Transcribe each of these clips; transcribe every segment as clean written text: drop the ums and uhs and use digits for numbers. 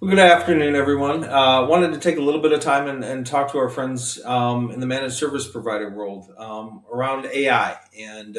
Well, good afternoon, everyone. Wanted to take a little bit of time and talk to our friends in the managed service provider world around AI and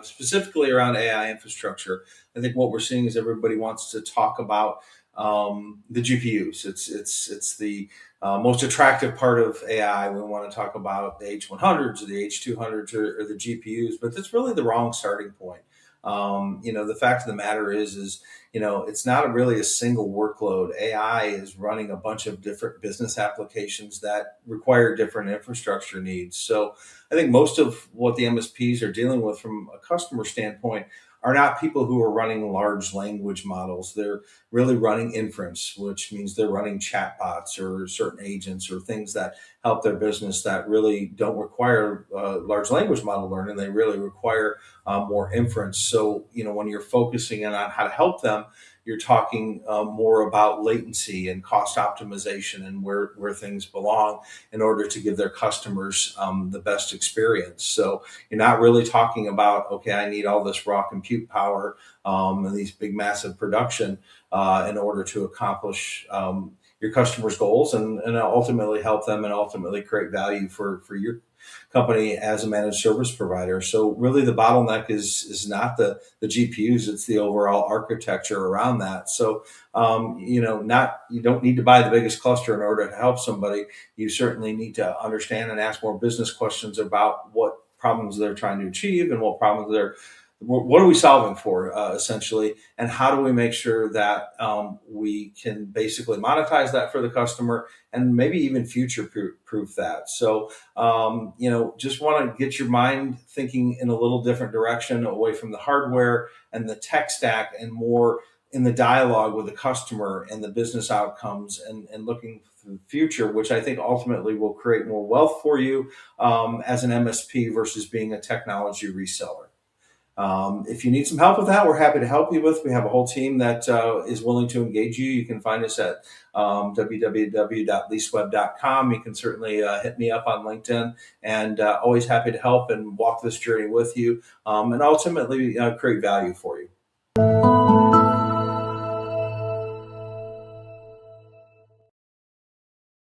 specifically around AI infrastructure. I think what we're seeing is everybody wants to talk about the GPUs. It's the most attractive part of AI. We want to talk about the H100s or the H200s or the GPUs, but that's really the wrong starting point. The fact of the matter is it's not really a single workload. AI is running a bunch of different business applications that require different infrastructure needs. So I think most of what the MSPs are dealing with from a customer standpoint are not people who are running large language models. They're really running inference, which means they're running chatbots or certain agents or things that help their business that really don't require large language model learning. They really require more inference. So, when you're focusing in on how to help them, you're talking more about latency and cost optimization and where things belong in order to give their customers the best experience. So you're not really talking about, okay, I need all this raw compute power and these big, massive production in order to accomplish your customers' goals and ultimately help them and ultimately create value for your company as a managed service provider. So really the bottleneck is not the GPUs, it's the overall architecture around that. So not you don't need to buy the biggest cluster in order to help somebody. You certainly need to understand and ask more business questions about what problems they're trying to achieve and what are we solving for essentially, and how do we make sure that we can basically monetize that for the customer and maybe even future proof that. So just want to get your mind thinking in a little different direction, away from the hardware and the tech stack and more in the dialogue with the customer and the business outcomes and looking for the future, which I think ultimately will create more wealth for you as an MSP versus being a technology reseller. If you need some help with that, we're happy to help you with. We have a whole team that is willing to engage you. You can find us at www.leaseweb.com. You can certainly hit me up on LinkedIn, and always happy to help and walk this journey with you and ultimately create value for you.